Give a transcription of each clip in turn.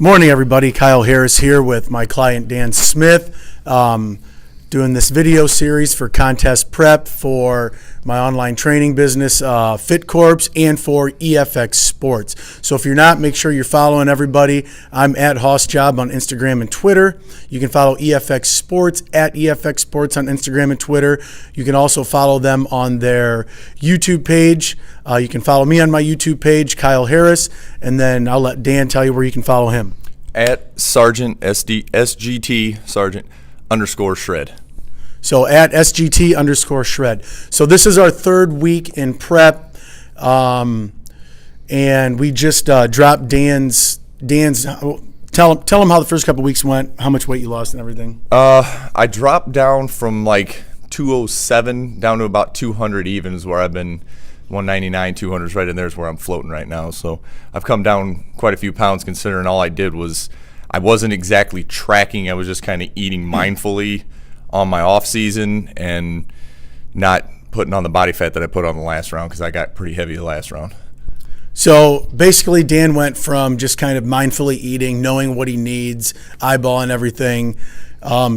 Morning, everybody. Kyle Harris here with my client Dan Smith, doing this video series for contest prep for my online training business, Fit Corps, and for EFX Sports. So if you're not, make sure you're following everybody. I'm at HossJob on Instagram and Twitter. You can follow EFX Sports at EFX Sports on Instagram and Twitter. You can also follow them on their YouTube page. You can follow me on my YouTube page, Kyle Harris, and then I'll let Dan tell you where you can follow him. At Sergeant SGT Sergeant _Shred. So at SGT_Shred. So this is our third week in prep, and we just dropped Dan's. Tell him how the first couple weeks went, how much weight you lost, and everything. I dropped down from like 207 down to about 200 even is where I've been. 199, 200 is right in there is where I'm floating right now. So I've come down quite a few pounds considering all I did was I wasn't exactly tracking. I was just kind of eating mindfully on my off season and not putting on the body fat that I put on the last round because I got pretty heavy the last round. So basically Dan went from just kind of mindfully eating, knowing what he needs, eyeballing everything,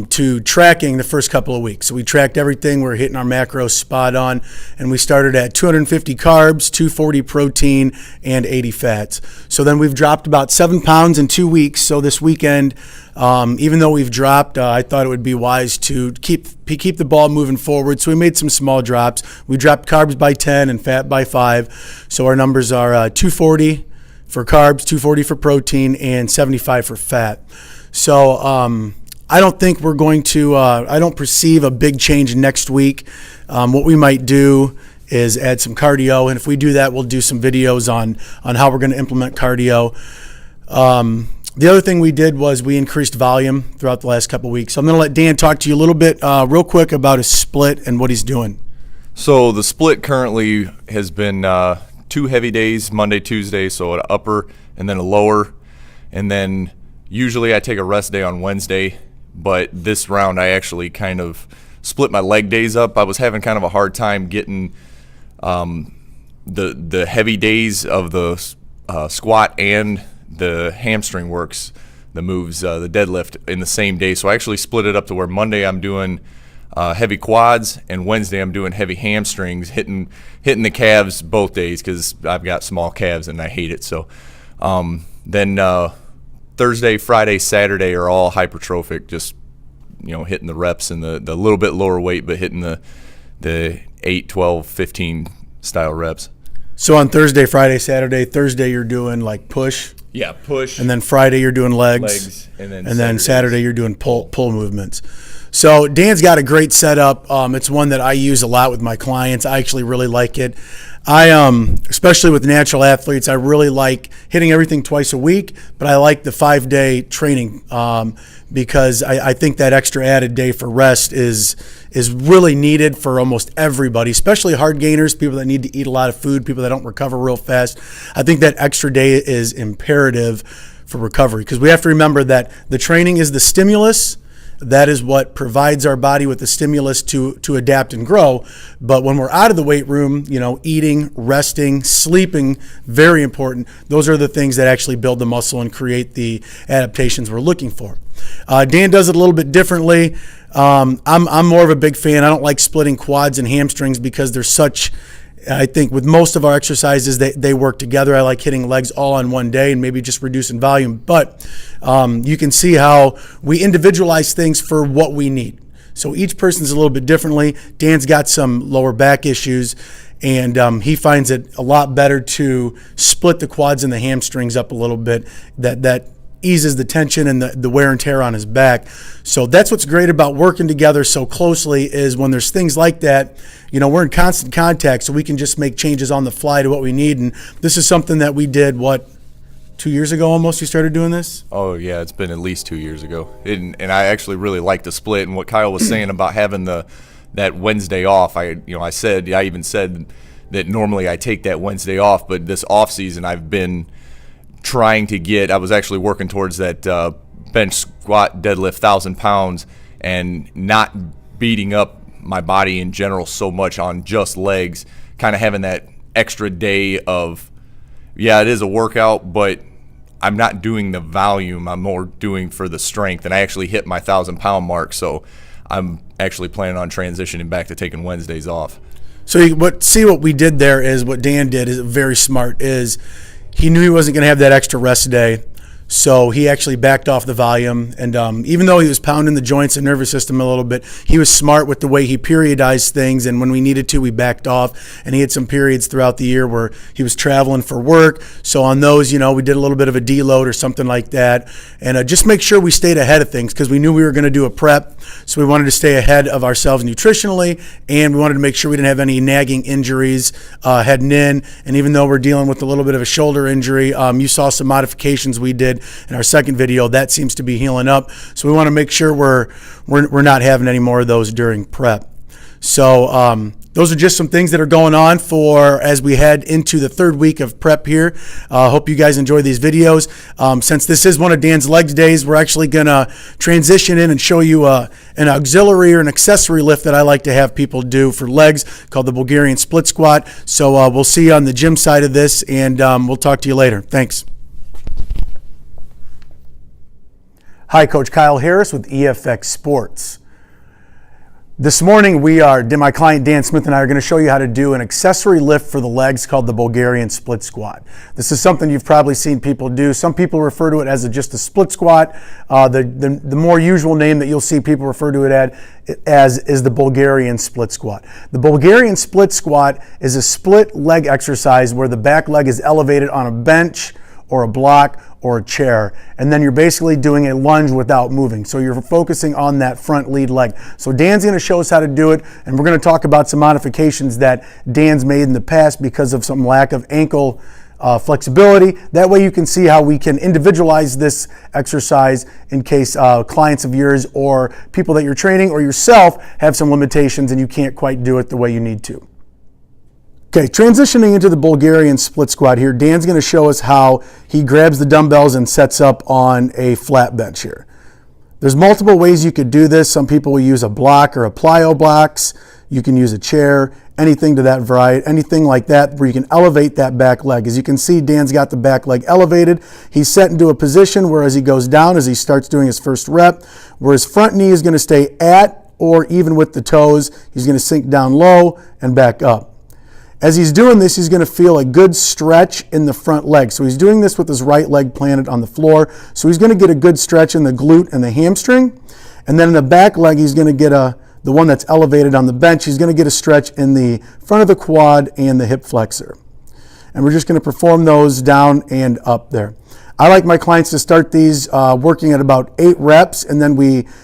to tracking the first couple of weeks. So we tracked everything. We're hitting our macros spot on, and we started at 250 carbs, 240 protein, and 80 fats. So then we've dropped about 7 pounds in 2 weeks. So this weekend, even though we've dropped, I thought it would be wise to keep the ball moving forward. So we made some small drops. We dropped carbs by 10 and fat by 5. So our numbers are 240 for carbs, 240 for protein, and 75 for fat. So I don't think we're going to, I don't perceive a big change next week. What we might do is add some cardio, and if we do that, we'll do some videos on how we're going to implement cardio. The other thing we did was we increased volume throughout the last couple of weeks. So I'm going to let Dan talk to you a little bit real quick about his split and what he's doing. So the split currently has been 2 heavy days, Monday, Tuesday, so an upper and then a lower. And then usually I take a rest day on Wednesday. But this round, I actually kind of split my leg days up. I was having kind of a hard time getting the heavy days of the squat and the hamstring works, the moves, the deadlift in the same day. So I actually split it up to where Monday I'm doing heavy quads and Wednesday I'm doing heavy hamstrings, hitting the calves both days because I've got small calves and I hate it. So then Thursday, Friday, Saturday are all hypertrophic, just hitting the reps and the little bit lower weight, but hitting the 8, 12, 15 style reps. So on Thursday, Friday, Saturday, Thursday you're doing like push. Yeah, push. And then Friday you're doing legs. And then Saturday you're doing pull movements. So Dan's got a great setup. It's one that I use a lot with my clients. I actually really like it. Especially with natural athletes, I really like hitting everything twice a week, but I like the 5-day training because I think that extra added day for rest is really needed for almost everybody, especially hard gainers, people that need to eat a lot of food, people that don't recover real fast. I think that extra day is imperative for recovery because we have to remember that the training is the stimulus. That is what provides our body with the stimulus to adapt and grow. But when we're out of the weight room, eating, resting, sleeping, very important. Those are the things that actually build the muscle and create the adaptations we're looking for. Dan does it a little bit differently. I'm more of a big fan. I don't like splitting quads and hamstrings because they're such, I think with most of our exercises, they work together. I like hitting legs all on one day and maybe just reducing volume. But you can see how we individualize things for what we need. So each person's a little bit differently. Dan's got some lower back issues, and he finds it a lot better to split the quads and the hamstrings up a little bit. That eases the tension and the wear and tear on his back. So that's what's great about working together so closely is when there's things like that, we're in constant contact, so we can just make changes on the fly to what we need. And this is something that we did, 2 years ago almost you started doing this? Oh, yeah, it's been at least 2 years ago. And I actually really like the split. And what Kyle was saying about having that Wednesday off, I even said that normally I take that Wednesday off, but this off season I've been trying to get, I was actually working towards that bench squat deadlift 1,000 pounds and not beating up my body in general so much on just legs, kind of having that extra day of, yeah, it is a workout, but I'm not doing the volume, I'm more doing for the strength, and I actually hit my 1,000-pound mark, so I'm actually planning on transitioning back to taking Wednesdays off. So what we did there is what Dan did is very smart. Is he knew he wasn't going to have that extra rest day, so he actually backed off the volume. And even though he was pounding the joints and nervous system a little bit, he was smart with the way he periodized things. And when we needed to, we backed off. And he had some periods throughout the year where he was traveling for work. So on those, we did a little bit of a deload or something like that. And just make sure we stayed ahead of things, because we knew we were going to do a prep. So we wanted to stay ahead of ourselves nutritionally, and we wanted to make sure we didn't have any nagging injuries heading in. And even though we're dealing with a little bit of a shoulder injury, you saw some modifications we did in our second video. That seems to be healing up. So we want to make sure we're not having any more of those during prep. So those are just some things that are going on for as we head into the third week of prep here. Hope you guys enjoy these videos. Since this is one of Dan's legs days, we're actually going to transition in and show you an auxiliary or an accessory lift that I like to have people do for legs called the Bulgarian split squat. So we'll see you on the gym side of this, and we'll talk to you later. Thanks. Hi, Coach Kyle Harris with EFX Sports. This morning my client Dan Smith and I are going to show you how to do an accessory lift for the legs called the Bulgarian split squat. This is something you've probably seen people do. Some people refer to it as just a split squat. The more usual name that you'll see people refer to it as is the Bulgarian split squat. The Bulgarian split squat is a split leg exercise where the back leg is elevated on a bench or a block or a chair, and then you're basically doing a lunge without moving. So you're focusing on that front lead leg. So Dan's going to show us how to do it, and we're going to talk about some modifications that Dan's made in the past because of some lack of ankle flexibility. That way you can see how we can individualize this exercise in case clients of yours or people that you're training or yourself have some limitations and you can't quite do it the way you need to. Okay, transitioning into the Bulgarian split squat here, Dan's going to show us how he grabs the dumbbells and sets up on a flat bench here. There's multiple ways you could do this. Some people will use a block or a plyo blocks. You can use a chair, anything to that variety, anything like that where you can elevate that back leg. As you can see, Dan's got the back leg elevated. He's set into a position where as he goes down, as he starts doing his first rep, where his front knee is going to stay at or even with the toes, he's going to sink down low and back up. As he's doing this, he's going to feel a good stretch in the front leg. So he's doing this with his right leg planted on the floor. So he's going to get a good stretch in the glute and the hamstring. And then in the back leg, he's going to get the one that's elevated on the bench, he's going to get a stretch in the front of the quad and the hip flexor. And we're just going to perform those down and up there. I like my clients to start these working at about 8 reps, and then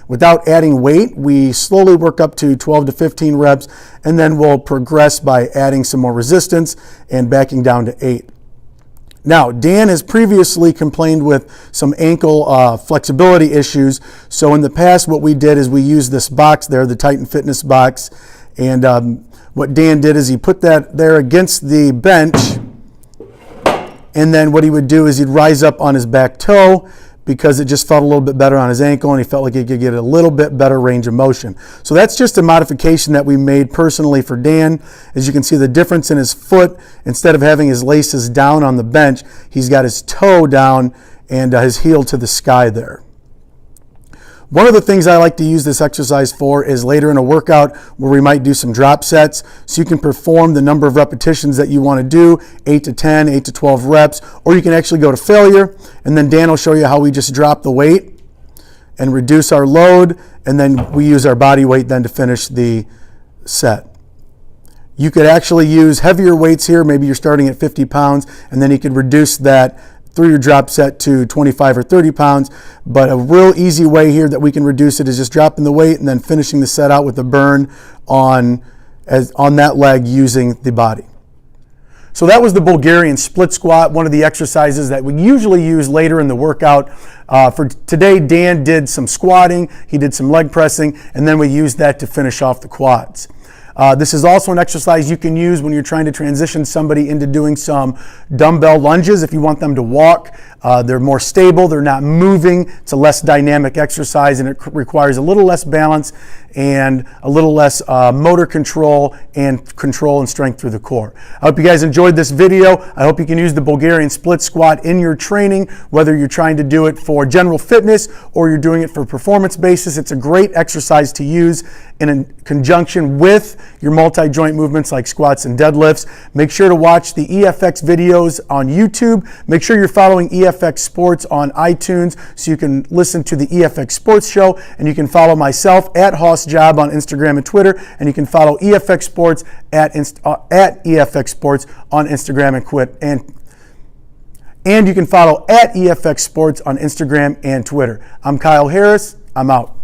without adding weight, we slowly work up to 12 to 15 reps, and then we'll progress by adding some more resistance and backing down to 8. Now, Dan has previously complained with some ankle flexibility issues, so in the past what we did is we used this box there, the Titan Fitness box, and what Dan did is he put that there against the bench, and then what he would do is he'd rise up on his back toe because it just felt a little bit better on his ankle and he felt like he could get a little bit better range of motion. So that's just a modification that we made personally for Dan. As you can see the difference in his foot, instead of having his laces down on the bench, he's got his toe down and his heel to the sky there. One of the things I like to use this exercise for is later in a workout where we might do some drop sets, so you can perform the number of repetitions that you want to do, 8 to 10, 8 to 12 reps, or you can actually go to failure, and then Dan will show you how we just drop the weight and reduce our load, and then we use our body weight then to finish the set. You could actually use heavier weights here, maybe you're starting at 50 pounds, and then you could reduce that through your drop set to 25 or 30 pounds, but a real easy way here that we can reduce it is just dropping the weight and then finishing the set out with a burn on that leg using the body. So that was the Bulgarian split squat, one of the exercises that we usually use later in the workout. For today, Dan did some squatting, he did some leg pressing, and then we used that to finish off the quads. This is also an exercise you can use when you're trying to transition somebody into doing some dumbbell lunges. If you want them to walk, they're more stable, they're not moving. It's a less dynamic exercise, and it requires a little less balance and a little less motor control and strength through the core. I hope you guys enjoyed this video. I hope you can use the Bulgarian split squat in your training, whether you're trying to do it for general fitness or you're doing it for performance basis. It's a great exercise to use in conjunction with your multi-joint movements like squats and deadlifts. Make sure to watch the EFX videos on YouTube. Make sure you're following EFX Sports on iTunes so you can listen to the EFX Sports Show, and you can follow myself at Hoss Job on Instagram and Twitter, and you can follow EFX Sports at EFX Sports on Instagram and you can follow at EFX Sports on Instagram and Twitter. I'm Kyle Harris. I'm out.